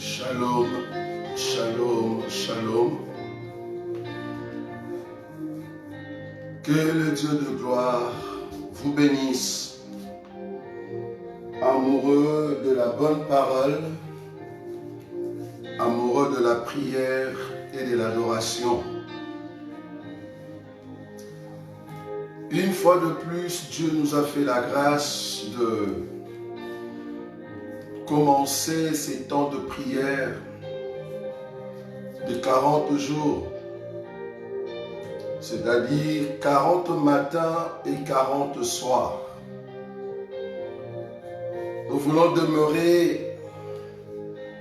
Shalom, shalom, shalom. Que le Dieu de gloire vous bénisse, amoureux de la bonne parole, amoureux de la prière et de l'adoration. Une fois de plus, Dieu nous a fait la grâce de commencer ces temps de prière de 40 jours, c'est-à-dire 40 matins et 40 soirs. Nous voulons demeurer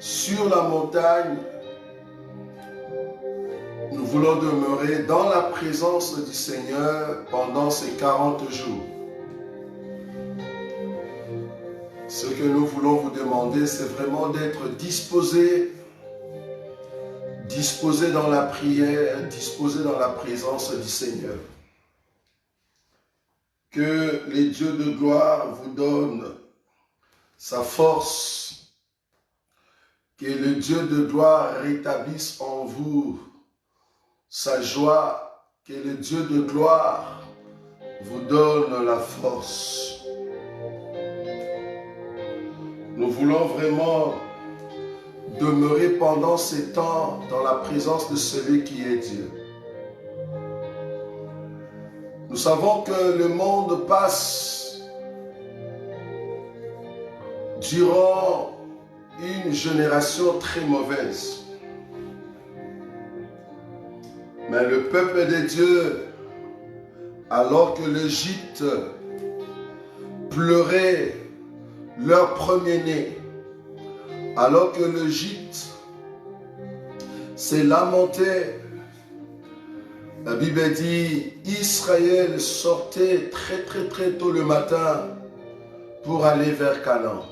sur la montagne, nous voulons demeurer dans la présence du Seigneur pendant ces 40 jours. Ce que nous voulons vous demander, c'est vraiment d'être disposé dans la prière, disposé dans la présence du Seigneur. Que les dieux de gloire vous donnent sa force, que le Dieu de gloire rétablisse en vous sa joie, que le Dieu de gloire vous donne la force. Nous voulons vraiment demeurer pendant ces temps dans la présence de celui qui est Dieu. Nous savons que le monde passe durant une génération très mauvaise. Mais le peuple de Dieu, alors que l'Égypte pleurait leur premier-né, alors que l'Égypte s'est lamenté, la Bible dit, Israël sortait très tôt le matin pour aller vers Canaan.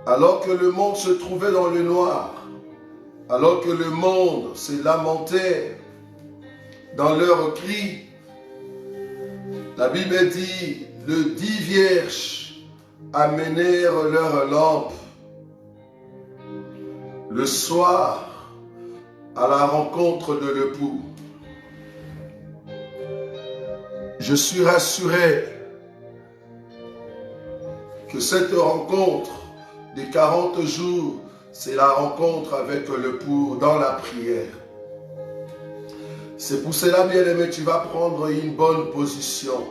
Alors que le monde se trouvait dans le noir, alors que le monde s'est lamenté dans leurs cris, la Bible dit, les 10 vierges amenèrent leurs lampes le soir à la rencontre de l'époux. Je suis rassuré que cette rencontre des 40 jours, c'est la rencontre avec l'époux dans la prière. C'est pour cela, bien-aimé, tu vas prendre une bonne position.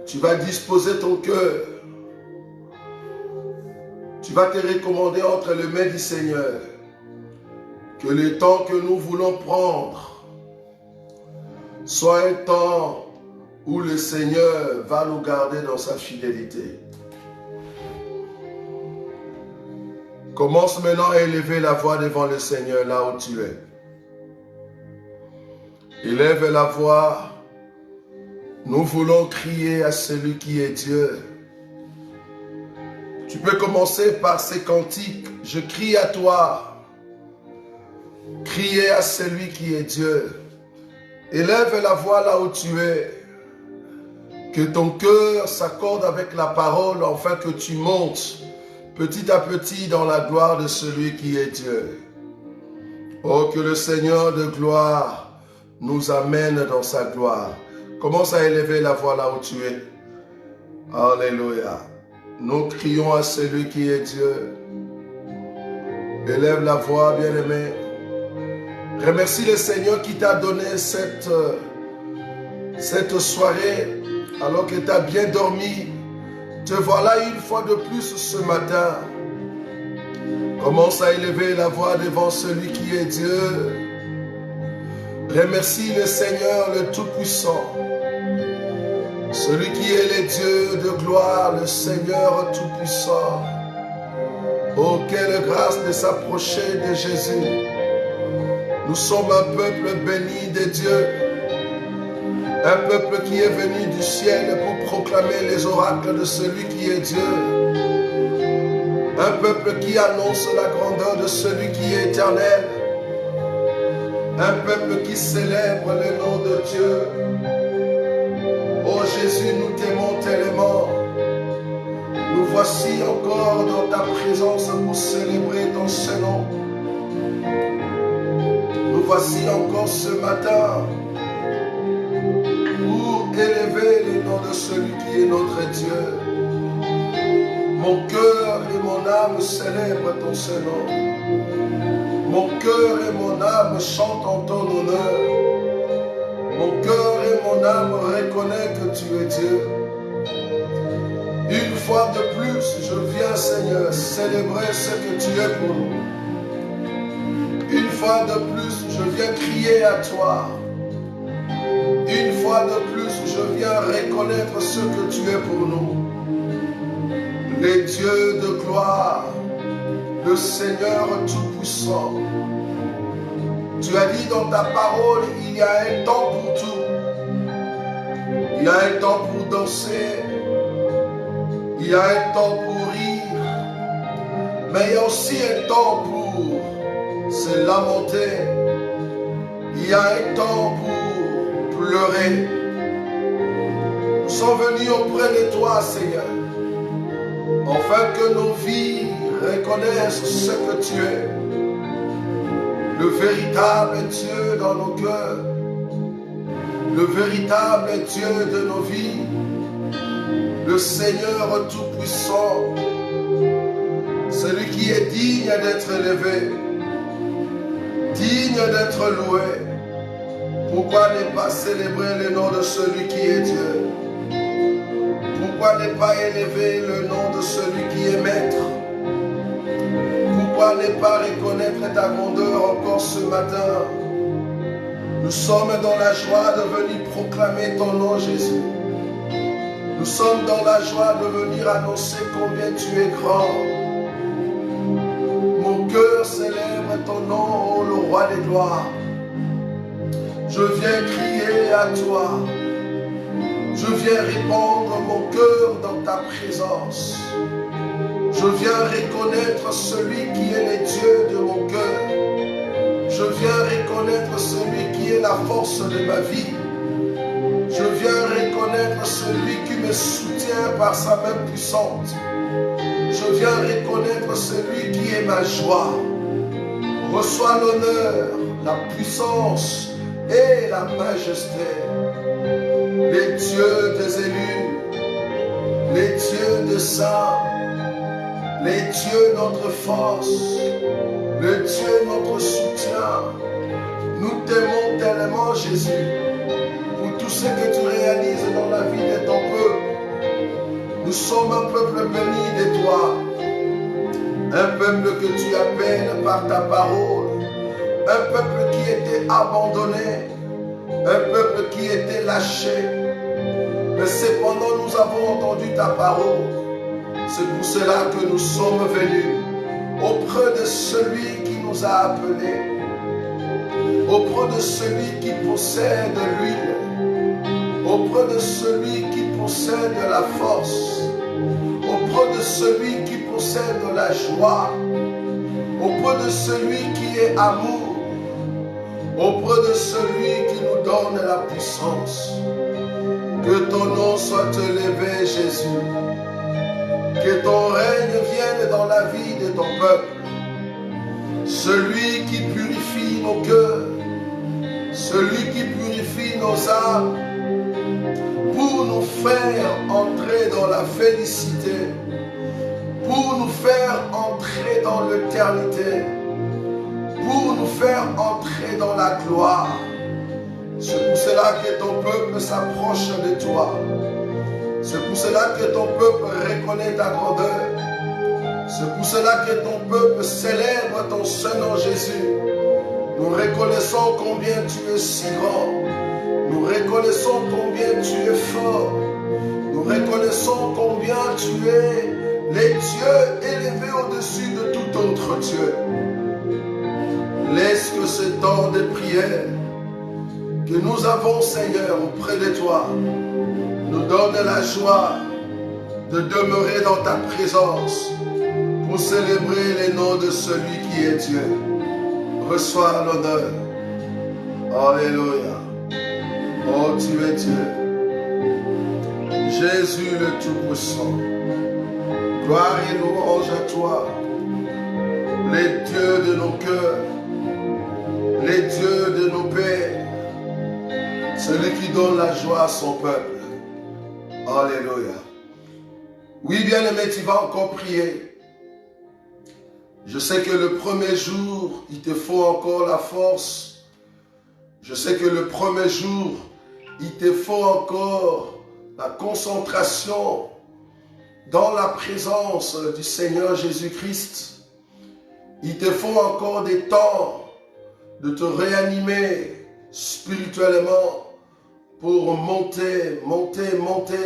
Tu vas disposer ton cœur. Tu vas te recommander entre les mains du Seigneur. Que le temps que nous voulons prendre soit un temps où le Seigneur va nous garder dans sa fidélité. Commence maintenant à élever la voix devant le Seigneur là où tu es. Élève la voix. Nous voulons crier à celui qui est Dieu. Tu peux commencer par ces cantiques. Je crie à toi. Criez à celui qui est Dieu. Élève la voix là où tu es. Que ton cœur s'accorde avec la parole afin que tu montes petit à petit dans la gloire de celui qui est Dieu. Oh, que le Seigneur de gloire nous amène dans sa gloire. Commence à élever la voix là où tu es. Alléluia. Nous crions à celui qui est Dieu. Élève la voix, bien-aimé. Remercie le Seigneur qui t'a donné cette soirée alors que tu as bien dormi. Te voilà une fois de plus ce matin. Commence à élever la voix devant celui qui est Dieu. Remercie le Seigneur le Tout-Puissant. Celui qui est le Dieu de gloire, le Seigneur Tout-Puissant. Oh, quelle grâce de s'approcher de Jésus. Nous sommes un peuple béni de Dieu. Un peuple qui est venu du ciel pour proclamer les oracles de celui qui est Dieu. Un peuple qui annonce la grandeur de celui qui est éternel. Un peuple qui célèbre le nom de Dieu. Oh Jésus, nous t'aimons tellement. Nous voici encore ta présence pour célébrer ton Saint-Nom. Nous voici encore ce matin pour élever le nom de celui qui est notre Dieu. Mon cœur et mon âme célèbrent ton Saint-Nom. Mon cœur et mon âme chantent en ton honneur. Mon cœur et mon âme reconnaissent que tu es Dieu. Une fois de plus, je viens, Seigneur, célébrer ce que tu es pour nous. Une fois de plus, je viens crier à toi. Une fois de plus, je viens reconnaître ce que tu es pour nous. Les dieux de gloire, le Seigneur Tout-Puissant. Tu as dit dans ta parole, il y a un temps pour tout. Il y a un temps pour danser. Il y a un temps pour rire. Mais il y a aussi un temps pour se lamenter. Il y a un temps pour pleurer. Nous sommes venus auprès de toi, Seigneur, afin que nos vies reconnaissent ce que tu es, le véritable Dieu dans nos cœurs, le véritable Dieu de nos vies, le Seigneur Tout-Puissant, celui qui est digne d'être élevé, digne d'être loué. Pourquoi ne pas célébrer le nom de celui qui est Dieu? Pourquoi ne pas élever le nom de celui qui est maître? Pourquoi ne pas reconnaître ta grandeur encore ce matin? Nous sommes dans la joie de venir proclamer ton nom, Jésus. Nous sommes dans la joie de venir annoncer combien tu es grand. Mon cœur célèbre ton nom, ô le roi des gloires. Je viens crier à toi. Je viens répandre mon cœur dans ta présence. Je viens reconnaître celui qui est le Dieu de mon cœur. Je viens reconnaître celui qui est la force de ma vie. Je viens reconnaître celui qui me soutient par sa main puissante. Je viens reconnaître celui qui est ma joie. Reçois l'honneur, la puissance et la majesté. Les dieux des élus, les dieux des saints, les dieux notre force, le Dieu notre soutien. Nous t'aimons tellement, Jésus, pour tout ce que tu réalises dans la vie de ton peuple. Nous sommes un peuple béni de toi, un peuple que tu appelles par ta parole, un peuple qui était abandonné, un peuple qui était lâché. Mais cependant, nous avons entendu ta parole. C'est pour cela que nous sommes venus auprès de celui qui nous a appelés, auprès de celui qui possède l'huile, auprès de celui qui possède la force, auprès de celui qui possède la joie, auprès de celui qui est amour, auprès de celui qui nous donne la puissance. Que ton nom soit élevé, Jésus. Que ton règne vienne dans la vie de ton peuple. Celui qui purifie nos cœurs, celui qui purifie nos âmes, pour nous faire entrer dans la félicité, pour nous faire entrer dans l'éternité, pour nous faire entrer dans la gloire. C'est pour cela que ton peuple s'approche de toi. C'est pour cela que ton peuple reconnaît ta grandeur. C'est pour cela que ton peuple célèbre ton Saint-Nom Jésus. Nous reconnaissons combien tu es si grand. Nous reconnaissons combien tu es fort. Nous reconnaissons combien tu es les dieux élevés au-dessus de tout autre Dieu. Laisse que ce temps de prière que nous avons, Seigneur, auprès de toi, nous donne la joie de demeurer dans ta présence pour célébrer le nom de celui qui est Dieu. Reçois l'honneur. Alléluia. Oh, tu es Dieu. Jésus le Tout-Puissant. Gloire et louange à toi, les dieux de nos cœurs, les dieux de nos pères, celui qui donne la joie à son peuple. Alléluia. Oui, bien-aimé, tu vas encore prier. Je sais que le premier jour, il te faut encore la force. Je sais que le premier jour, il te faut encore la concentration dans la présence du Seigneur Jésus-Christ. Il te faut encore des temps de te réanimer spirituellement pour monter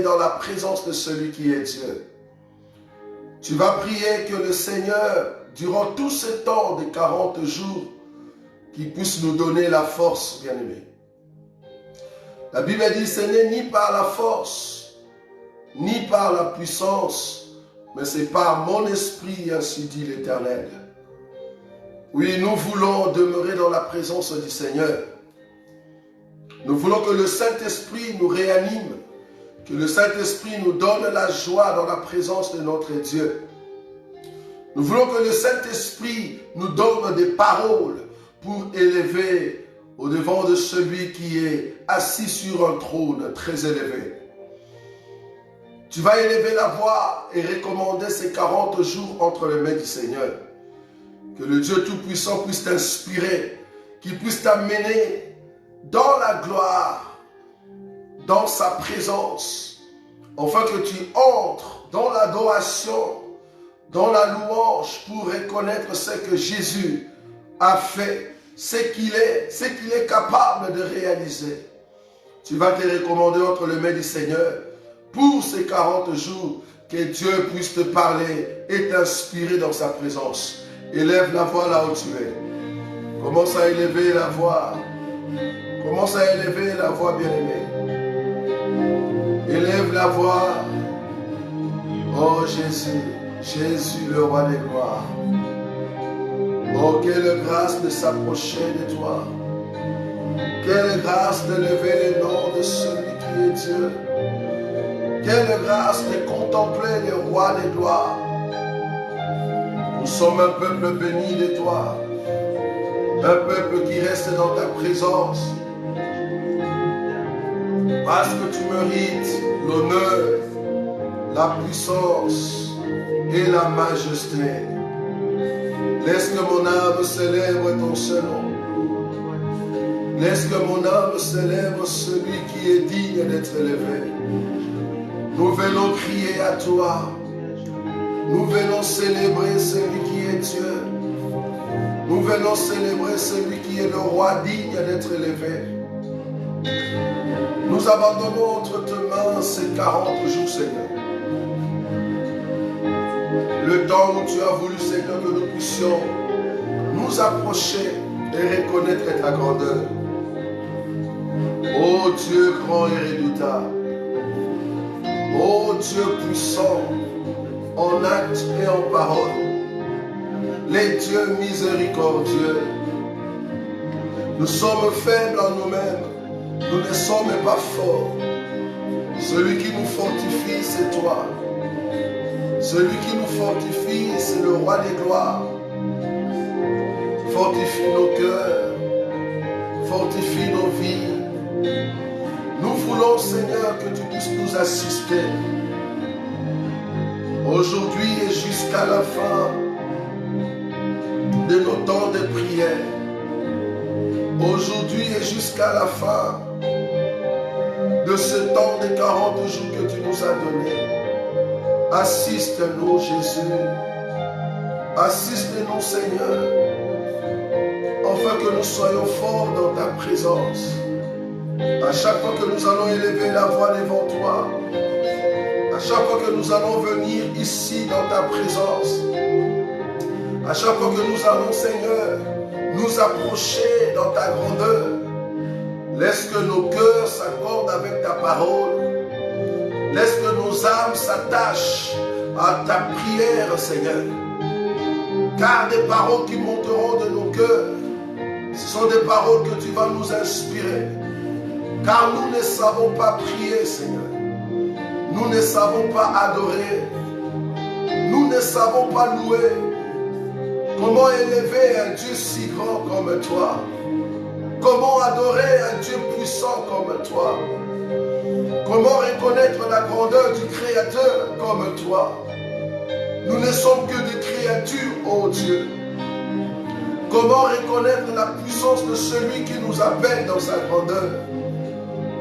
dans la présence de celui qui est Dieu. Tu vas prier que le Seigneur, durant tous ces temps de 40 jours, qu'il puisse nous donner la force, bien-aimé. La Bible dit, ce n'est ni par la force, ni par la puissance, mais c'est par mon esprit, ainsi dit l'Éternel. Oui, nous voulons demeurer dans la présence du Seigneur. Nous voulons que le Saint-Esprit nous réanime, que le Saint-Esprit nous donne la joie dans la présence de notre Dieu. Nous voulons que le Saint-Esprit nous donne des paroles pour élever au devant de celui qui est assis sur un trône très élevé. Tu vas élever la voix et recommander ces 40 jours entre les mains du Seigneur. Que le Dieu Tout-Puissant puisse t'inspirer, qu'il puisse t'amener dans la gloire, dans sa présence, afin que tu entres dans l'adoration, dans la louange, pour reconnaître ce que Jésus a fait, ce qu'il est capable de réaliser. Tu vas te recommander entre les mains du Seigneur pour ces 40 jours, que Dieu puisse te parler et t'inspirer dans sa présence. Élève la voix là où tu es. Commence à élever la voix. Commence à élever la voix, bien-aimée. Élève la voix. Oh Jésus, Jésus le roi des gloires. Oh, quelle grâce de s'approcher de toi. Quelle grâce de lever le nom de celui qui est Dieu. Quelle grâce de contempler le roi des gloires. Nous sommes un peuple béni de toi. Un peuple qui reste dans ta présence. Parce que tu mérites l'honneur, la puissance et la majesté. Laisse que mon âme célèbre ton seul nom. Laisse que mon âme célèbre celui qui est digne d'être élevé. Nous venons crier à toi. Nous venons célébrer celui qui est Dieu. Nous venons célébrer celui qui est le roi digne d'être élevé. Nous abandonnons entre tes mains ces 40 jours, Seigneur. Le temps où tu as voulu, Seigneur, que nous puissions nous approcher et reconnaître ta grandeur. Ô Dieu grand et redoutable. Ô Dieu puissant, en acte et en parole. Les dieux miséricordieux. Nous sommes faibles en nous-mêmes. Nous ne sommes pas forts. Celui qui nous fortifie, c'est toi. Celui qui nous fortifie, c'est le roi des gloires. Fortifie nos cœurs. Fortifie nos vies. Nous voulons, Seigneur, que tu puisses nous assister. Aujourd'hui et jusqu'à la fin de nos temps de prière. Aujourd'hui et jusqu'à la fin de ce temps de 40 jours que tu nous as donné. Assiste-nous, Jésus. Assiste-nous, Seigneur, afin que nous soyons forts dans ta présence. À chaque fois que nous allons élever la voix devant toi, à chaque fois que nous allons venir ici dans ta présence, à chaque fois que nous allons, Seigneur, nous approcher dans ta grandeur, laisse que nos cœurs s'accordent avec ta parole. Laisse que nos âmes s'attachent à ta prière, Seigneur. Car des paroles qui monteront de nos cœurs, ce sont des paroles que tu vas nous inspirer. Car nous ne savons pas prier, Seigneur. Nous ne savons pas adorer. Nous ne savons pas louer. Comment élever un Dieu si grand comme toi? Comment adorer un Dieu puissant comme toi? Comment reconnaître la grandeur du Créateur comme toi? Nous ne sommes que des créatures, ô Dieu. Comment reconnaître la puissance de celui qui nous appelle dans sa grandeur?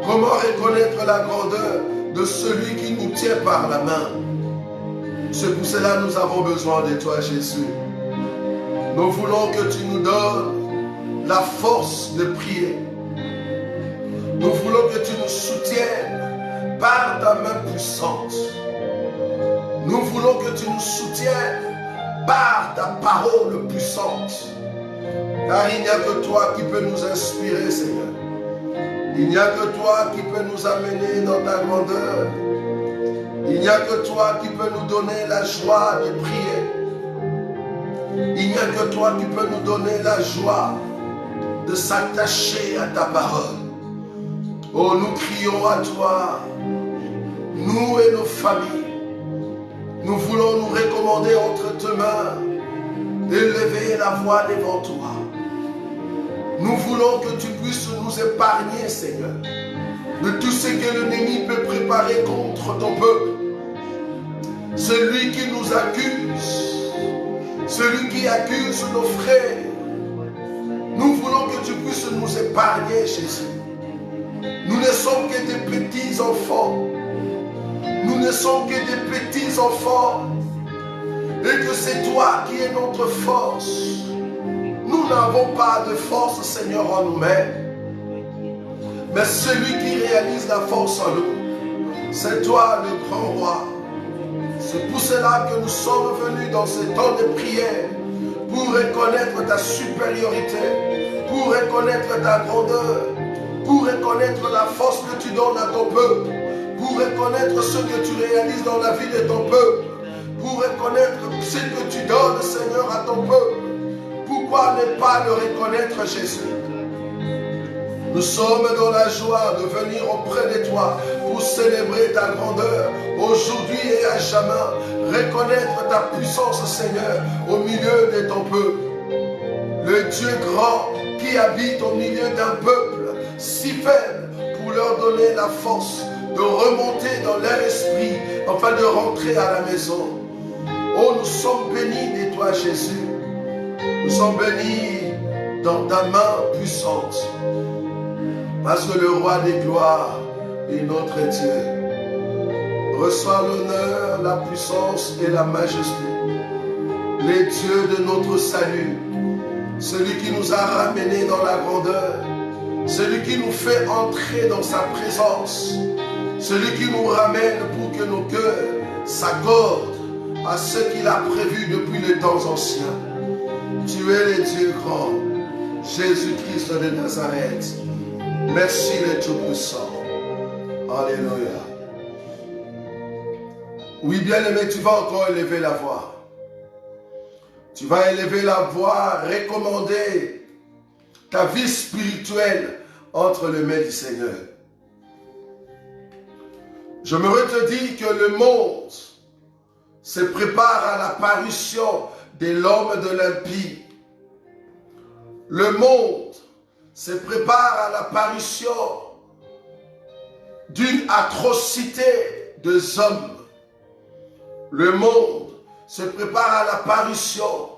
Comment reconnaître la grandeur de celui qui nous tient par la main? C'est pour cela que nous avons besoin de toi, Jésus. Nous voulons que tu nous donnes la force de prier. Nous voulons que tu nous soutiennes par ta main puissante. Nous voulons que tu nous soutiennes par ta parole puissante. Car il n'y a que toi qui peux nous inspirer, Seigneur. Il n'y a que toi qui peux nous amener dans ta grandeur. Il n'y a que toi qui peux nous donner la joie de prier. Il n'y a que toi qui peux nous donner la joie de s'attacher à ta parole. Oh, nous crions à toi, nous et nos familles. Nous voulons nous recommander entre tes mains, d'élever la voix devant toi. Nous voulons que tu puisses nous épargner, Seigneur, de tout ce que l'ennemi peut préparer contre ton peuple. Celui qui nous accuse, celui qui accuse nos frères. Nous voulons que tu puisses nous épargner, Jésus. Nous ne sommes que des petits enfants. Nous ne sommes que des petits enfants. Et que c'est toi qui es notre force. Nous n'avons pas de force, Seigneur, en nous-mêmes. Mais celui qui réalise la force en nous, c'est toi, le grand roi. C'est pour cela que nous sommes venus dans ce temps de prière, pour reconnaître ta supériorité, pour reconnaître ta grandeur, pour reconnaître la force que tu donnes à ton peuple, pour reconnaître ce que tu réalises dans la vie de ton peuple, pour reconnaître ce que tu donnes, Seigneur, à ton peuple. Pourquoi ne pas le reconnaître, Jésus? Nous sommes dans la joie de venir auprès de toi pour célébrer ta grandeur aujourd'hui et à jamais. Reconnaître ta puissance, Seigneur, au milieu de ton peuple. Le Dieu grand qui habite au milieu d'un peuple si faible pour leur donner la force de remonter dans leur esprit afin de rentrer à la maison. Oh, nous sommes bénis de toi, Jésus. Nous sommes bénis dans ta main puissante. Parce que le roi des gloires est notre Dieu. Reçois l'honneur, la puissance et la majesté. Les dieux de notre salut. Celui qui nous a ramenés dans la grandeur. Celui qui nous fait entrer dans sa présence. Celui qui nous ramène pour que nos cœurs s'accordent à ce qu'il a prévu depuis les temps anciens. Tu es le Dieu grand, Jésus-Christ de Nazareth. Merci le Tout-Puissant. Alléluia. Oui, bien-aimé, tu vas encore élever la voix. Tu vas élever la voix, recommander ta vie spirituelle entre les mains du Seigneur. J'aimerais te dire que le monde se prépare à l'apparition de l'homme de l'impie. Le monde se prépare à l'apparition d'une atrocité des hommes. Le monde se prépare à l'apparition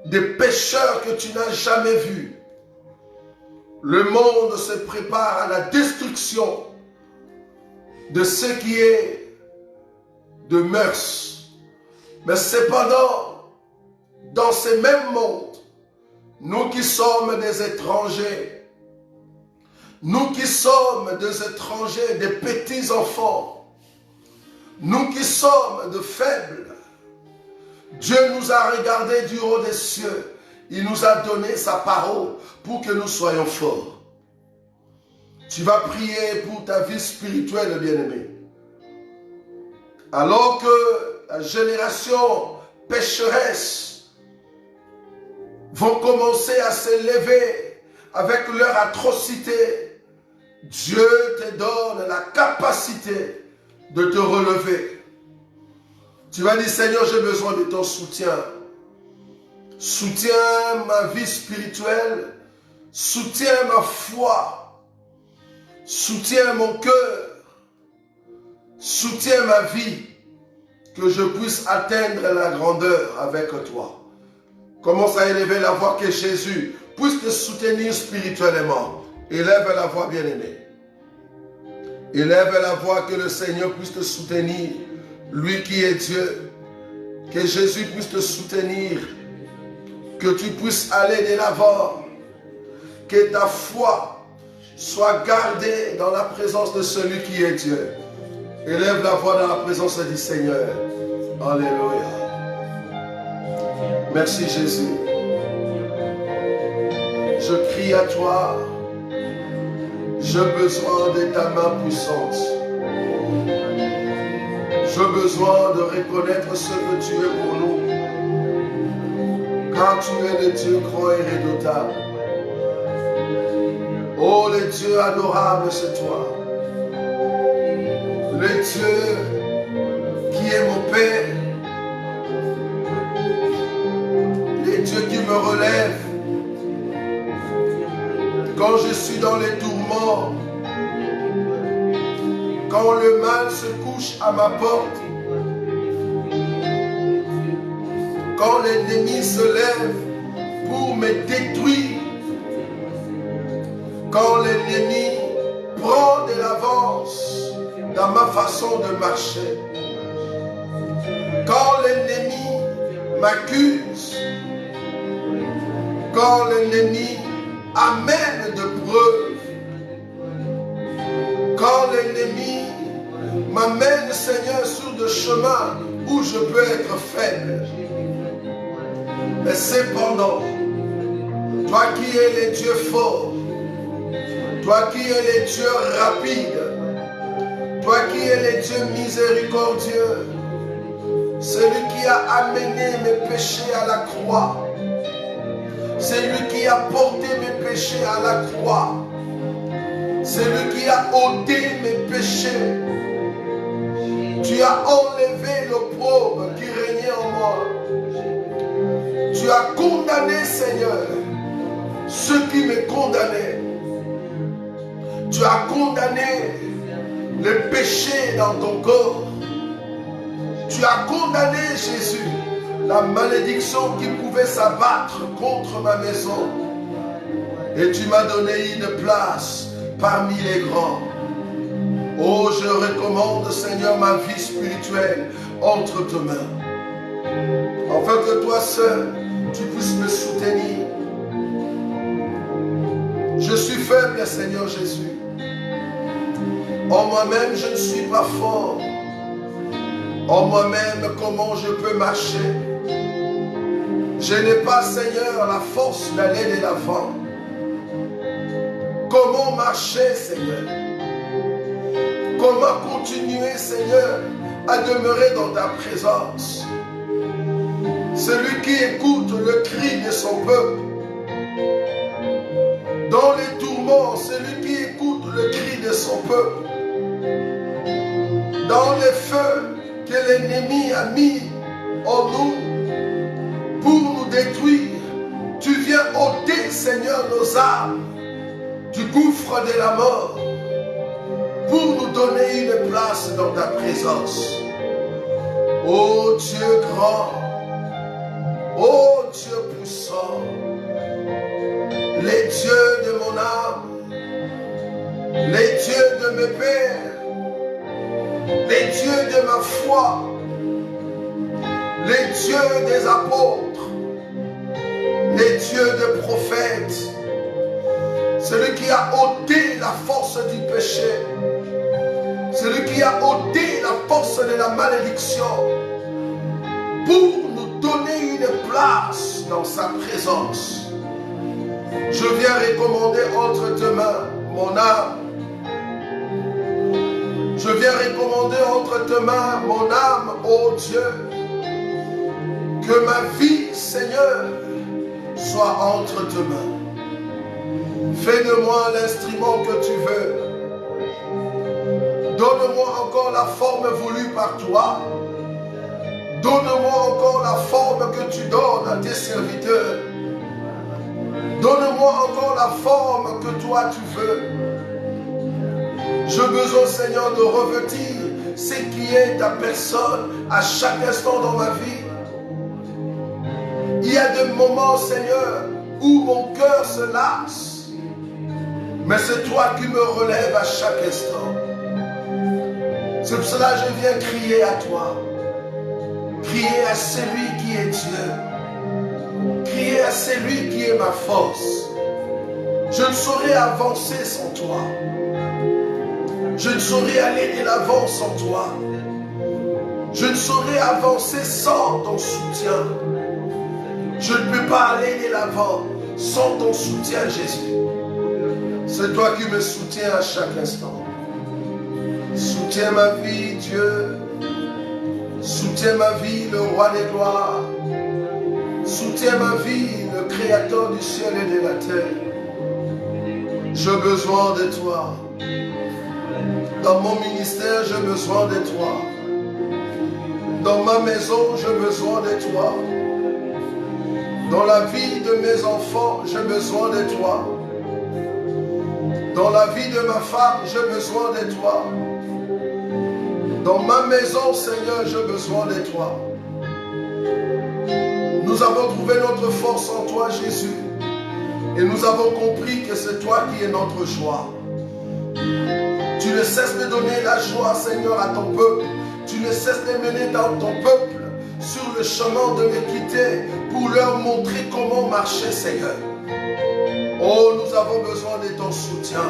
des pécheurs que tu n'as jamais vus. Le monde se prépare à la destruction de ce qui est de mœurs. Mais cependant, dans ce même monde, nous qui sommes des étrangers, nous qui sommes des étrangers, des petits enfants, nous qui sommes de faibles, Dieu nous a regardés du haut des cieux. Il nous a donné sa parole pour que nous soyons forts. Tu vas prier pour ta vie spirituelle, bien-aimé. Alors que la génération pécheresse vont commencer à s'élever avec leur atrocité, Dieu te donne la capacité de te relever. Tu vas dire, Seigneur, j'ai besoin de ton soutien. Soutiens ma vie spirituelle. Soutiens ma foi. Soutiens mon cœur. Soutiens ma vie. Que je puisse atteindre la grandeur avec toi. Commence à élever la voix que Jésus puisse te soutenir spirituellement. Élève la voix, bien-aimé. Élève la voix, que le Seigneur puisse te soutenir. Lui qui est Dieu. Que Jésus puisse te soutenir. Que tu puisses aller de l'avant. Que ta foi soit gardée dans la présence de celui qui est Dieu. Élève la voix dans la présence du Seigneur. Alléluia. Merci Jésus. Je crie à toi. J'ai besoin de ta main puissante. J'ai besoin de reconnaître ce que tu es pour nous. Car tu es le Dieu grand et redoutable. Oh, le Dieu adorable, c'est toi. Le Dieu qui est mon Père. Le Dieu qui me relève. Quand je suis dans les tourments, quand le mal se couche à ma porte, quand l'ennemi se lève pour me détruire, quand l'ennemi prend de l'avance dans ma façon de marcher, quand l'ennemi m'accuse, quand l'ennemi amène de preuves, quand l'ennemi m'amène, Seigneur, sur des chemins où je peux être faible. Mais cependant, toi qui es le Dieu fort, toi qui es le Dieu rapide, toi qui es le Dieu miséricordieux, celui qui a amené mes péchés à la croix, c'est lui qui a porté mes péchés à la croix. C'est lui qui a ôté mes péchés. Tu as enlevé l'opprobre qui régnait en moi. Tu as condamné, Seigneur, ceux qui me condamnaient. Tu as condamné le péché dans ton corps. Tu as condamné, Jésus, la malédiction qui pouvait s'abattre contre ma maison. Et tu m'as donné une place parmi les grands. Oh, je recommande, Seigneur, ma vie spirituelle entre tes mains. Afin que toi seul, tu puisses me soutenir. Je suis faible, Seigneur Jésus. En moi-même, je ne suis pas fort. En moi-même, comment je peux marcher? Je n'ai pas, Seigneur, la force d'aller de l'avant. Comment marcher, Seigneur? Comment continuer, Seigneur, à demeurer dans ta présence? Celui qui écoute le cri de son peuple. Dans les tourments, celui qui écoute le cri de son peuple. Dans les feux que l'ennemi a mis en nous pour nous détruire, tu viens ôter, Seigneur, nos âmes du gouffre de la mort pour nous donner une place dans ta présence. Ô Dieu grand, ô Dieu puissant, les dieux de mon âme, les dieux de mes pères, les dieux de ma foi, les dieux des apôtres, les dieux des prophètes, celui qui a ôté la force du péché, celui qui a ôté la force de la malédiction, pour nous donner une place dans sa présence. Je viens recommander entre tes mains mon âme. Je viens recommander entre tes mains mon âme, ô Dieu. Que ma vie, Seigneur, soit entre tes mains. Fais de moi l'instrument que tu veux. Donne-moi encore la forme voulue par toi. Donne-moi encore la forme que tu donnes à tes serviteurs. Donne-moi encore la forme que toi tu veux. J'ai besoin, Seigneur, de revêtir ce qui est ta personne à chaque instant dans ma vie. Il y a des moments, Seigneur, où mon cœur se lasse. Mais c'est toi qui me relèves à chaque instant. C'est pour cela que je viens crier à toi. Crier à celui qui est Dieu. Crier à celui qui est ma force. Je ne saurais avancer sans toi. Je ne saurais aller de l'avant sans toi. Je ne saurais avancer sans ton soutien. Je ne peux pas aller de l'avant sans ton soutien, Jésus. C'est toi qui me soutiens à chaque instant. Soutiens ma vie, Dieu. Soutiens ma vie, le roi des gloires. Soutiens ma vie, le créateur du ciel et de la terre. J'ai besoin de toi. Dans mon ministère, j'ai besoin de toi. Dans ma maison, j'ai besoin de toi. Dans la vie de mes enfants, j'ai besoin de toi. Dans la vie de ma femme, j'ai besoin de toi. Dans ma maison, Seigneur, j'ai besoin de toi. Nous avons trouvé notre force en toi, Jésus. Et nous avons compris que c'est toi qui es notre joie. Tu ne cesses de donner la joie, Seigneur, à ton peuple. Tu ne cesses de mener dans ton peuple sur le chemin de l'équité pour leur montrer comment marcher, Seigneur. Oh, nous avons besoin de ton soutien.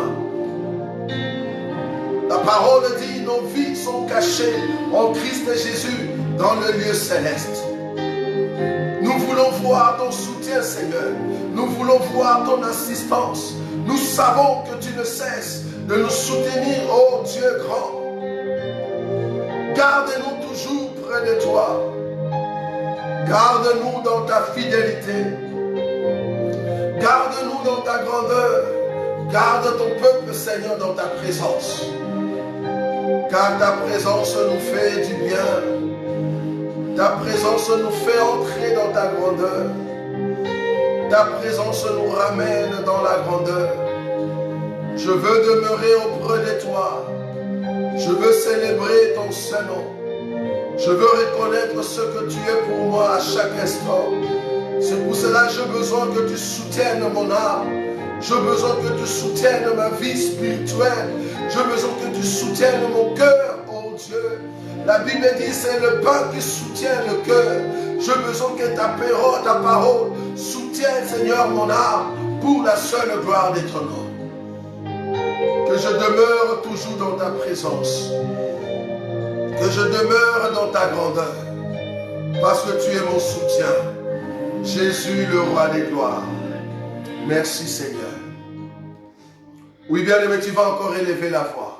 La parole dit, nos vies sont cachées en Christ Jésus dans le lieu céleste. Nous voulons voir ton soutien, Seigneur. Nous voulons voir ton assistance. Nous savons que tu ne cesses de nous soutenir, ô Dieu grand. Garde-nous toujours près de toi. Garde-nous dans ta fidélité. Garde-nous dans ta grandeur. Garde ton peuple, Seigneur, dans ta présence. Car ta présence nous fait du bien. Ta présence nous fait entrer dans ta grandeur. Ta présence nous ramène dans la grandeur. Je veux demeurer auprès de toi. Je veux célébrer ton Saint-Nom. Je veux reconnaître ce que tu es pour moi à chaque instant. C'est pour cela que j'ai besoin que tu soutiennes mon âme. J'ai besoin que tu soutiennes ma vie spirituelle. J'ai besoin que tu soutiennes mon cœur, oh Dieu. La Bible dit c'est le pain qui soutient le cœur. J'ai besoin que ta parole soutienne, Seigneur, mon âme pour la seule gloire de ton nom. Que je demeure toujours dans ta présence. Que je demeure dans ta grandeur. Parce que tu es mon soutien. Jésus, le roi des gloires. Merci, Seigneur. Oui, bien-aimé, tu vas encore élever la voix.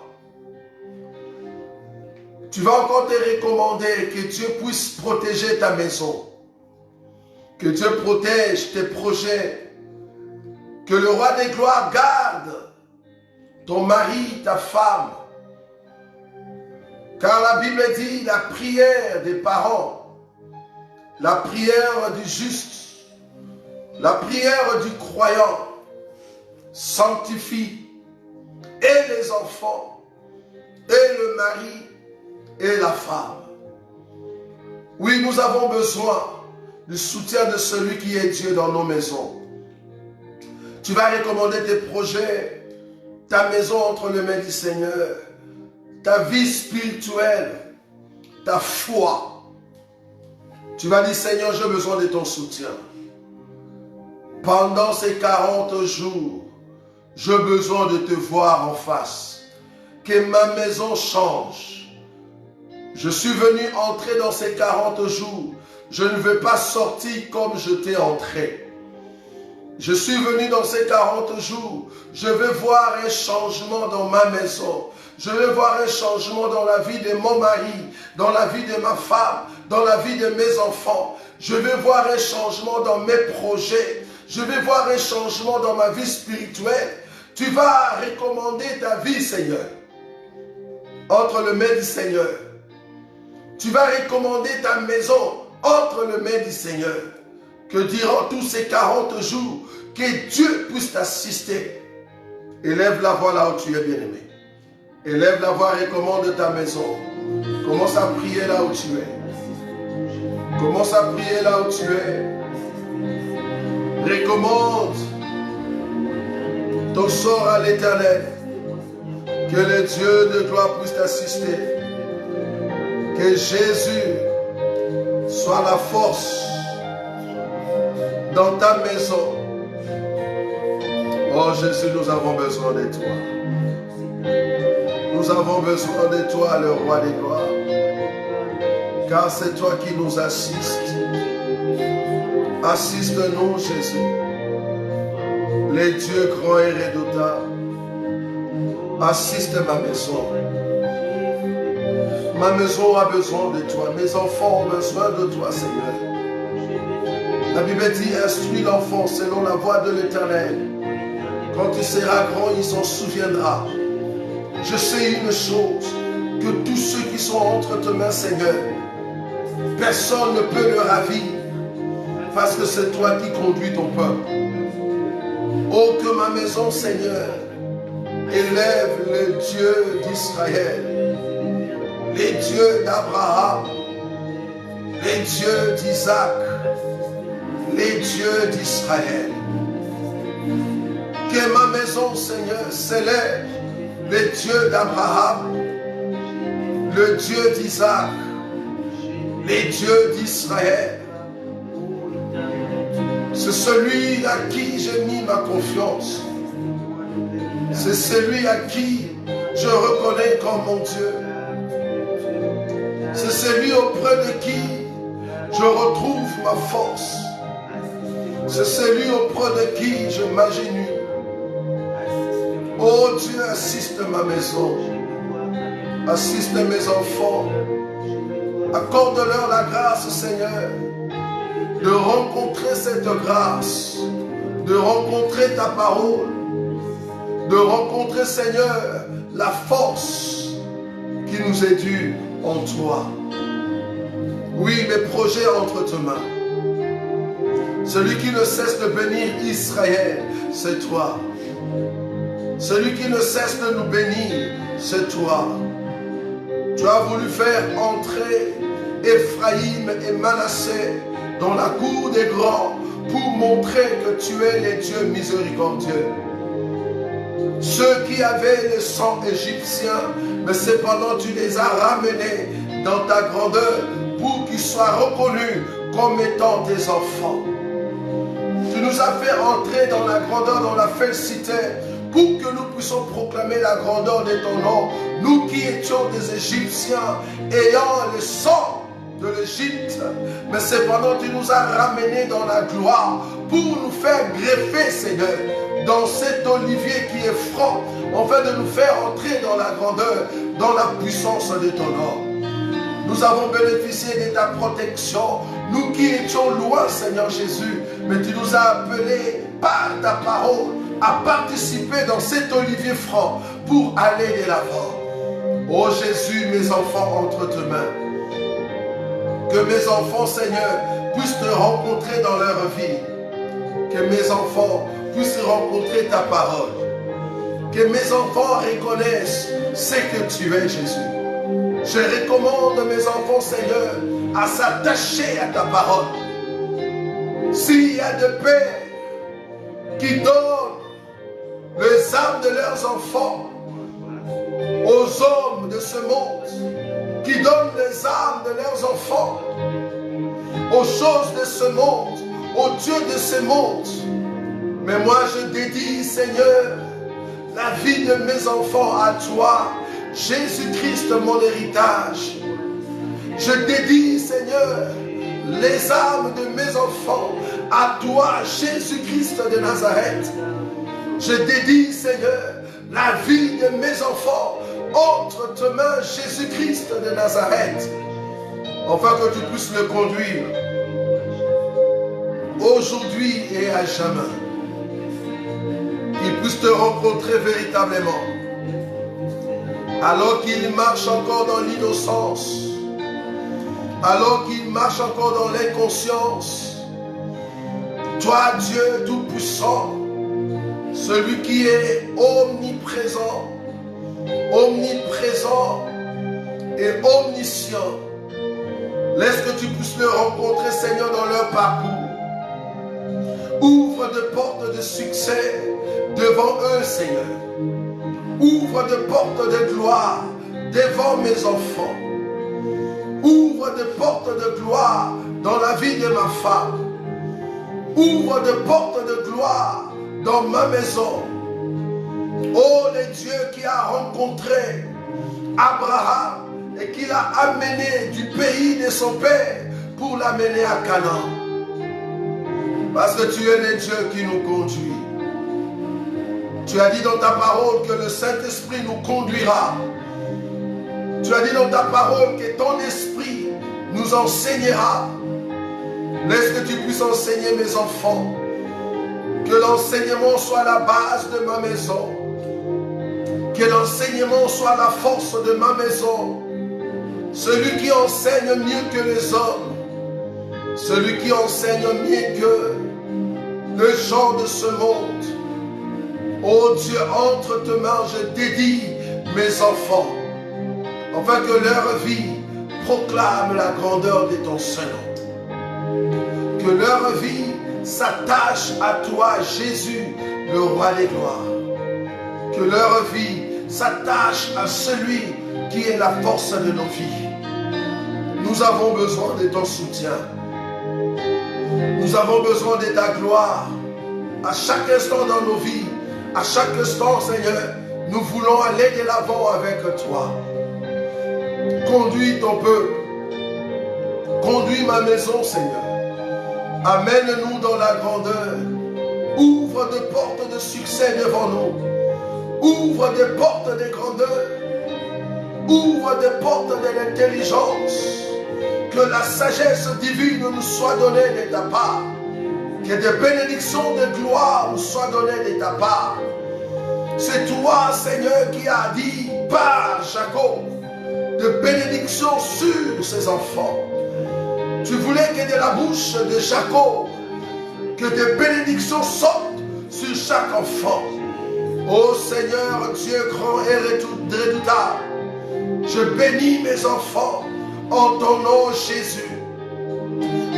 Tu vas encore te recommander que Dieu puisse protéger ta maison. Que Dieu protège tes projets. Que le roi des gloires garde ton mari, ta femme. Car la Bible dit la prière des parents, la prière du juste, la prière du croyant sanctifie et les enfants, et le mari, et la femme. Oui, nous avons besoin du soutien de celui qui est Dieu dans nos maisons. Tu vas recommander tes projets, ta maison entre les mains du Seigneur, ta vie spirituelle, ta foi. Tu vas dire, Seigneur, j'ai besoin de ton soutien. Pendant ces 40 jours, j'ai besoin de te voir en face. Que ma maison change. Je suis venu entrer dans ces 40 jours. Je ne veux pas sortir comme je t'ai entré. Je suis venu dans ces 40 jours. Je veux voir un changement dans ma maison. Je veux voir un changement dans la vie de mon mari, dans la vie de ma femme, dans la vie de mes enfants. Je veux voir un changement dans mes projets. Je veux voir un changement dans ma vie spirituelle. Tu vas recommander ta vie, Seigneur, entre les mains du Seigneur. Tu vas recommander ta maison entre les mains du Seigneur. Que durant tous ces 40 jours, que Dieu puisse t'assister. Élève la voix là où tu es, bien-aimé. Élève la voix, recommande ta maison. Commence à prier là où tu es. Commence à prier là où tu es. Recommande ton sort à l'Éternel. Que le Dieu de gloire puisse t'assister. Que Jésus soit la force dans ta maison. Oh Jésus, nous avons besoin de toi. Nous avons besoin de toi, le roi des gloires. Car c'est toi qui nous assistes. Assiste-nous, Jésus. Les dieux grands et redoutables. Assiste ma maison. Ma maison a besoin de toi. Mes enfants ont besoin de toi, Seigneur. La Bible dit, instruis l'enfant selon la voie de l'Éternel. Quand il sera grand, il s'en souviendra. Je sais une chose, que tous ceux qui sont entre tes mains, Seigneur, personne ne peut le ravir, parce que c'est toi qui conduis ton peuple. Oh, que ma maison, Seigneur, élève le Dieu d'Israël, les dieux d'Abraham, les dieux d'Isaac, les dieux d'Israël. Que ma maison, Seigneur, célèbre le Dieu d'Abraham, le Dieu d'Isaac, les dieux d'Israël. C'est celui à qui j'ai mis ma confiance. C'est celui à qui je reconnais comme mon Dieu. C'est celui auprès de qui je retrouve ma force. C'est celui auprès de qui je m'agenouille. Oh Dieu, assiste ma maison. Assiste mes enfants. Accorde-leur la grâce, Seigneur, de rencontrer cette grâce, de rencontrer ta parole, de rencontrer, Seigneur, la force qui nous est due en toi. Oui, mes projets entre tes mains. Celui qui ne cesse de bénir Israël, c'est toi. Celui qui ne cesse de nous bénir, c'est toi. Tu as voulu faire entrer Ephraïm et Manassé dans la cour des grands pour montrer que tu es le Dieu miséricordieux. Ceux qui avaient le sang égyptien, mais cependant tu les as ramenés dans ta grandeur pour qu'ils soient reconnus comme étant tes enfants. Tu nous as fait entrer dans la grandeur, dans la félicité, pour que nous puissions proclamer la grandeur de ton nom. Nous qui étions des Égyptiens, ayant le sang de l'Égypte, mais cependant tu nous as ramenés dans la gloire pour nous faire greffer, Seigneur, dans cet olivier qui est franc, afin de nous faire entrer dans la grandeur, dans la puissance de ton nom. Nous avons bénéficié de ta protection, nous qui étions loin, Seigneur Jésus, mais tu nous as appelés par ta parole à participer dans cet olivier franc pour aller de l'avant. Oh Jésus, mes enfants entre tes mains. Que mes enfants, Seigneur, puissent te rencontrer dans leur vie. Que mes enfants puissent rencontrer ta parole. Que mes enfants reconnaissent ce que tu es, Jésus. Je recommande mes enfants, Seigneur, à s'attacher à ta parole. S'il y a des pères qui donnent les âmes de leurs enfants aux hommes de ce monde, qui donnent les âmes de leurs enfants aux choses de ce monde, aux dieux de ce monde. Mais moi je dédie, Seigneur, la vie de mes enfants à toi, Jésus-Christ, mon héritage. Je dédie, Seigneur, les âmes de mes enfants à toi, Jésus-Christ de Nazareth. Je dédie, Seigneur, la vie de mes enfants entre tes mains, Jésus-Christ de Nazareth, afin que tu puisses le conduire aujourd'hui et à jamais. Qu'il puisse te rencontrer véritablement, alors qu'il marche encore dans l'innocence, alors qu'ils marchent encore dans l'inconscience. Toi, Dieu Tout-Puissant, celui qui est omniprésent, omniprésent et omniscient, laisse que tu puisses le rencontrer, Seigneur, dans leur parcours. Ouvre de portes de succès devant eux, Seigneur. Ouvre de portes de gloire devant mes enfants. Ouvre de portes de gloire dans la vie de ma femme. Ouvre de portes de gloire dans ma maison. Oh, le Dieu qui a rencontré Abraham et qui l'a amené du pays de son père pour l'amener à Canaan. Parce que tu es le Dieu qui nous conduit. Tu as dit dans ta parole que le Saint-Esprit nous conduira. Tu as dit dans ta parole que ton esprit nous enseignera. Laisse que tu puisses enseigner mes enfants. Que l'enseignement soit la base de ma maison. Que l'enseignement soit la force de ma maison. Celui qui enseigne mieux que les hommes. Celui qui enseigne mieux que le gens de ce monde. Oh Dieu, entre tes mains, je dédie mes enfants, afin que leur vie proclame la grandeur de ton Saint-Nom. Que leur vie s'attache à toi, Jésus, le Roi des gloires. Que leur vie s'attache à celui qui est la force de nos vies. Nous avons besoin de ton soutien. Nous avons besoin de ta gloire. À chaque instant dans nos vies, à chaque instant, Seigneur, nous voulons aller de l'avant avec toi. Conduis ton peuple. Conduis ma maison, Seigneur. Amène-nous dans la grandeur. Ouvre des portes de succès devant nous. Ouvre des portes de grandeur. Ouvre des portes de l'intelligence. Que la sagesse divine nous soit donnée de ta part. Que des bénédictions de gloire nous soient données de ta part. C'est toi, Seigneur, qui as dit par Jacob de bénédictions sur ses enfants. Tu voulais que de la bouche de Jacob, que des bénédictions sortent sur chaque enfant. Ô Seigneur, Dieu grand et redoutable, je bénis mes enfants en ton nom, Jésus.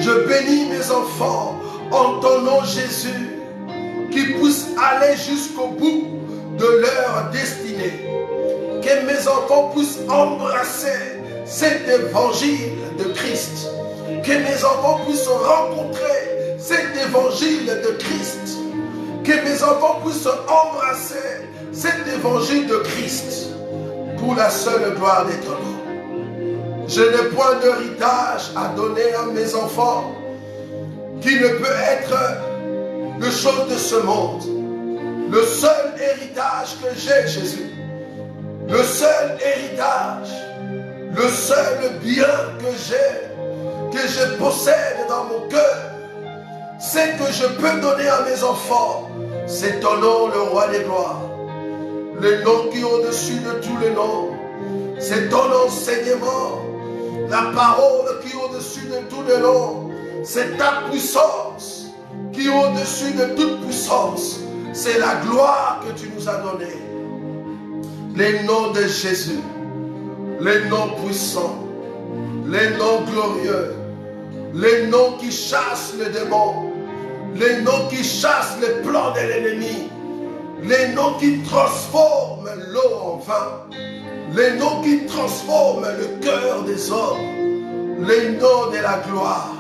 Je bénis mes enfants en ton nom, Jésus, qu'ils puissent aller jusqu'au bout de leur destinée. Que mes enfants puissent embrasser cet évangile de Christ. Que mes enfants puissent rencontrer cet évangile de Christ. Que mes enfants puissent embrasser cet évangile de Christ pour la seule gloire de ton nom. Je n'ai point d'héritage à donner à mes enfants qui ne peut être le chose de ce monde. Le seul héritage que j'ai, Jésus, le seul héritage, le seul bien que je possède dans mon cœur, c'est que je peux donner à mes enfants, c'est ton nom, le Roi des gloires, le nom qui est au-dessus de tous les noms, c'est ton enseignement, la parole qui est au-dessus de tous les noms, c'est ta puissance qui est au-dessus de toute puissance. C'est la gloire que tu nous as donnée. Les noms de Jésus, les noms puissants, les noms glorieux, les noms qui chassent les démons, les noms qui chassent les plans de l'ennemi, les noms qui transforment l'eau en vin, les noms qui transforment le cœur des hommes, les noms de la gloire.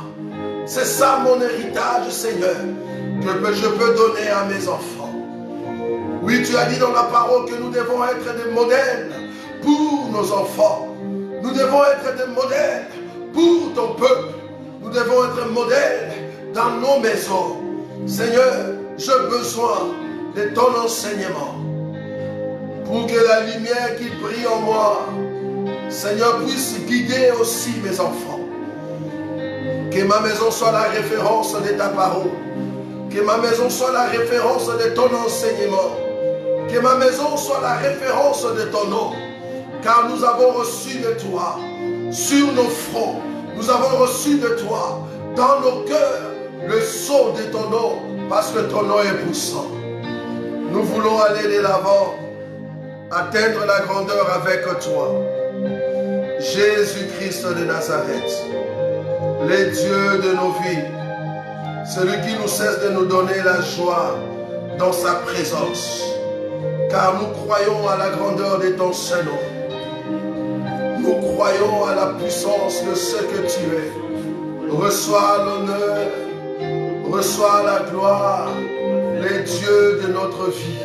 C'est ça mon héritage, Seigneur, que je peux donner à mes enfants. Oui, tu as dit dans la parole que nous devons être des modèles pour nos enfants. Nous devons être des modèles pour ton peuple. Nous devons être modèles dans nos maisons. Seigneur, j'ai besoin de ton enseignement pour que la lumière qui brille en moi, Seigneur, puisse guider aussi mes enfants. Que ma maison soit la référence de ta parole. Que ma maison soit la référence de ton enseignement. Que ma maison soit la référence de ton nom. Car nous avons reçu de toi, sur nos fronts, Nous avons reçu de toi, dans nos cœurs, le son de ton nom, parce que ton nom est puissant. Nous voulons aller de l'avant, atteindre la grandeur avec toi. Jésus-Christ de Nazareth, le Dieu de nos vies, celui qui nous cesse de nous donner la joie dans sa présence. Car nous croyons à la grandeur de ton Saint-Nom. Nous croyons à la puissance de ce que tu es. Reçois l'honneur, reçois la gloire, les dieux de notre vie.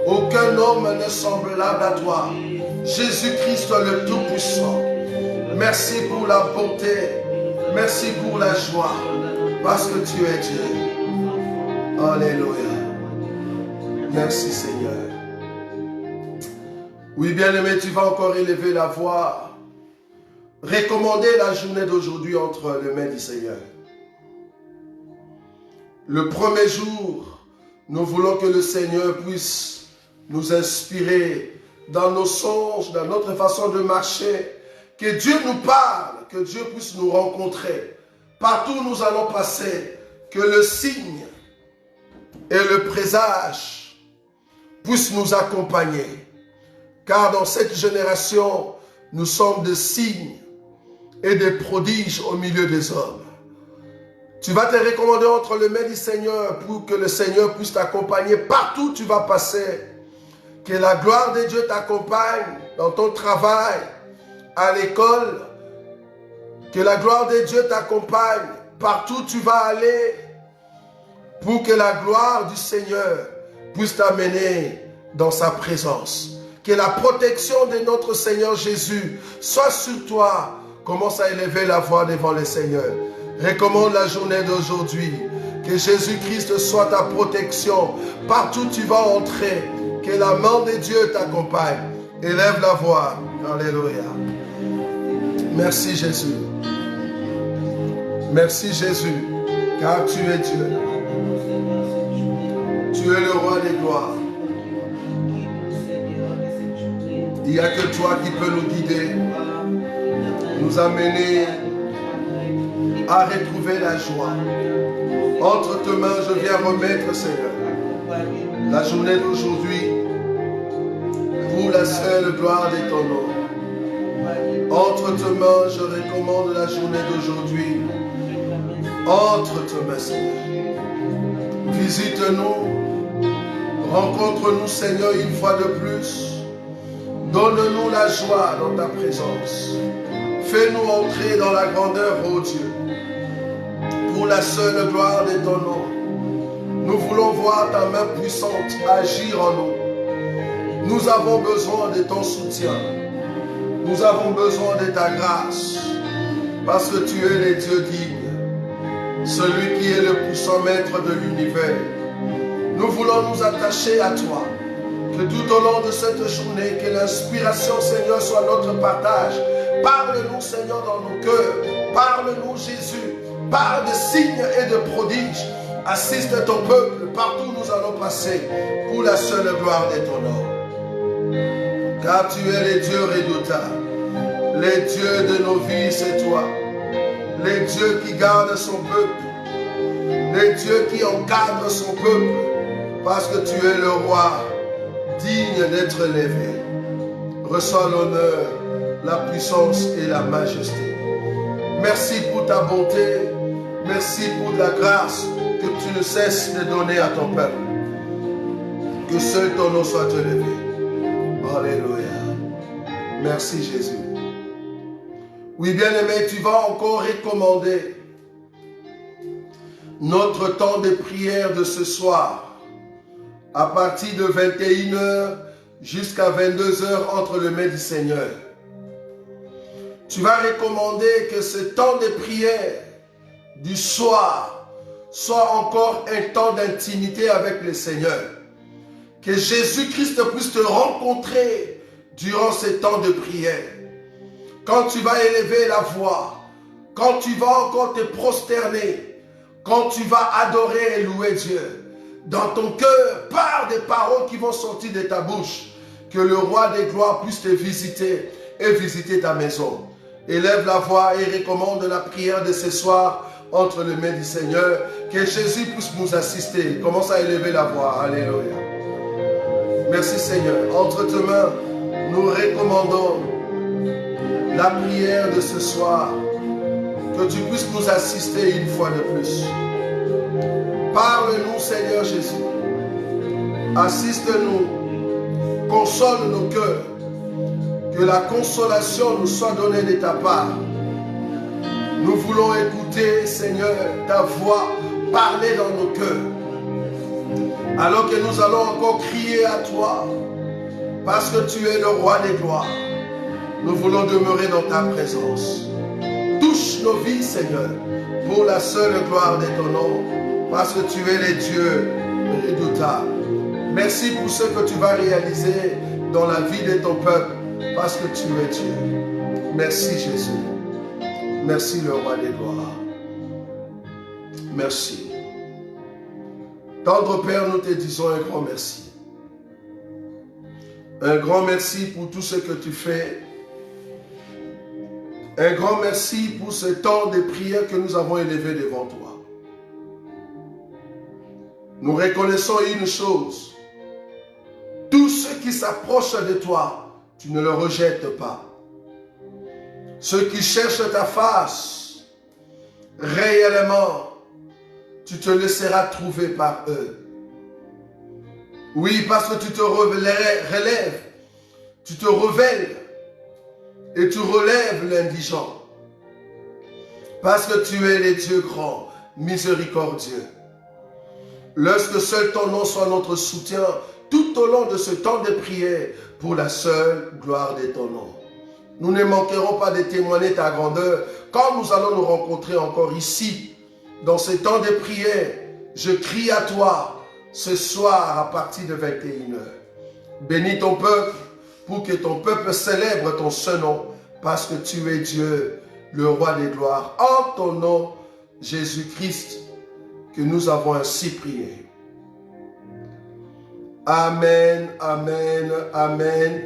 Aucun homme n'est semblable à toi. Jésus-Christ le Tout-Puissant. Merci pour la bonté, merci pour la joie, parce que tu es Dieu. Alléluia. Merci Seigneur. Oui, bien-aimé, tu vas encore élever la voix. Recommander la journée d'aujourd'hui entre les mains du Seigneur. Le premier jour, nous voulons que le Seigneur puisse nous inspirer dans nos songes, dans notre façon de marcher. Que Dieu nous parle, que Dieu puisse nous rencontrer. Partout où nous allons passer, que le signe et le présage puissent nous accompagner. Car dans cette génération, nous sommes des signes et des prodiges au milieu des hommes. Tu vas te recommander entre les mains du Seigneur pour que le Seigneur puisse t'accompagner partout où tu vas passer. Que la gloire de Dieu t'accompagne dans ton travail, à l'école. Que la gloire de Dieu t'accompagne partout où tu vas aller. Pour que la gloire du Seigneur puisse t'amener dans sa présence. Que la protection de notre Seigneur Jésus soit sur toi. Commence à élever la voix devant le Seigneur. Recommande la journée d'aujourd'hui. Que Jésus-Christ soit ta protection. Partout où tu vas entrer. Que la main de Dieu t'accompagne. Élève la voix. Alléluia. Merci Jésus. Merci Jésus. Car tu es Dieu. Tu es le roi des gloires. Il n'y a que toi qui peux nous guider, nous amener à retrouver la joie. Entre tes mains, je viens remettre, Seigneur, la journée d'aujourd'hui pour la seule gloire de ton nom. Entre tes mains, je recommande la journée d'aujourd'hui. Entre tes mains, Seigneur. Visite-nous. Rencontre-nous, Seigneur, une fois de plus. Donne-nous la joie dans ta présence. Fais-nous entrer dans la grandeur, ô Dieu, pour la seule gloire de ton nom. Nous voulons voir ta main puissante agir en nous. Nous avons besoin de ton soutien. Nous avons besoin de ta grâce, parce que tu es le Dieu digne, celui qui est le puissant maître de l'univers. Nous voulons nous attacher à toi. Que tout au long de cette journée, que l'inspiration, Seigneur, soit notre partage. Parle-nous, Seigneur, dans nos cœurs. Parle-nous, Jésus. Parle de signes et de prodiges. Assiste ton peuple partout où nous allons passer pour la seule gloire de ton nom. Car tu es le Dieu redoutable. Le Dieu de nos vies, c'est toi. Le Dieu qui garde son peuple. Le Dieu qui encadre son peuple. Parce que tu es le roi digne d'être élevé. Reçois l'honneur, la puissance et la majesté. Merci pour ta bonté. Merci pour la grâce que tu ne cesses de donner à ton peuple. Que seul ton nom soit élevé. Alléluia. Merci Jésus. Oui, bien-aimé, tu vas encore recommander notre temps de prière de ce soir. À partir de 21h jusqu'à 22h entre les mains du Seigneur. Tu vas recommander que ce temps de prière du soir soit encore un temps d'intimité avec le Seigneur. Que Jésus-Christ puisse te rencontrer durant ce temps de prière. Quand tu vas élever la voix, quand tu vas encore te prosterner, quand tu vas adorer et louer Dieu, dans ton cœur, par des paroles qui vont sortir de ta bouche, que le roi des gloires puisse te visiter et visiter ta maison. élève la voix et recommande la prière de ce soir entre les mains du Seigneur. Que Jésus puisse nous assister. Commence à élever la voix. Alléluia. Merci Seigneur. Entre tes mains, nous recommandons la prière de ce soir. Que tu puisses nous assister une fois de plus. Parle-nous Seigneur Jésus. Assiste-nous. Console nos cœurs. Que la consolation nous soit donnée de ta part. Nous voulons écouter, Seigneur, ta voix parler dans nos cœurs. Alors que nous allons encore crier à toi, parce que tu es le roi des gloires. Nous voulons demeurer dans ta présence. Touche nos vies, Seigneur, pour la seule gloire de ton nom, parce que tu es le Dieu redoutable. Merci pour ce que tu vas réaliser dans la vie de ton peuple, parce que tu es Dieu. Merci Jésus. Merci le roi des gloires. Merci. Tendre Père, nous te disons un grand merci. Un grand merci pour tout ce que tu fais. Un grand merci pour ce temps de prière que nous avons élevé devant toi. Nous reconnaissons une chose. Tous ceux qui s'approchent de toi, tu ne le rejettes pas. Ceux qui cherchent ta face, réellement, tu te laisseras trouver par eux. Oui, parce que tu te relèves, tu te révèles et tu relèves l'indigent. Parce que tu es le Dieu grand, miséricordieux. Lorsque seul ton nom soit notre soutien, tout au long de ce temps de prière, pour la seule gloire de ton nom. Nous ne manquerons pas de témoigner ta grandeur quand nous allons nous rencontrer encore ici, dans ce temps de prière. Je crie à toi ce soir à partir de 21h. Bénis ton peuple pour que ton peuple célèbre ton seul nom, parce que tu es Dieu, le roi des gloires. En ton nom, Jésus-Christ, que nous avons ainsi prié. Amen, amen, amen.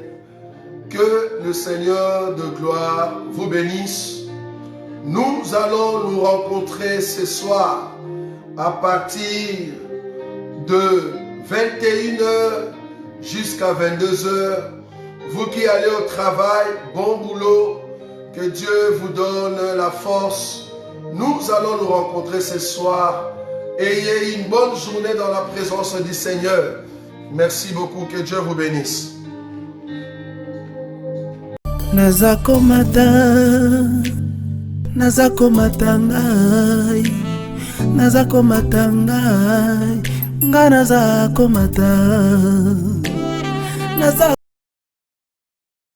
Que le Seigneur de gloire vous bénisse. Nous allons nous rencontrer ce soir à partir de 21h jusqu'à 22h. Vous qui allez au travail, bon boulot. Que Dieu vous donne la force. Nous allons nous rencontrer ce soir. Ayez une bonne journée dans la présence du Seigneur. Merci beaucoup. Que Dieu vous bénisse. Nazakomata ngai, nazakomata ngai, nga nazakomata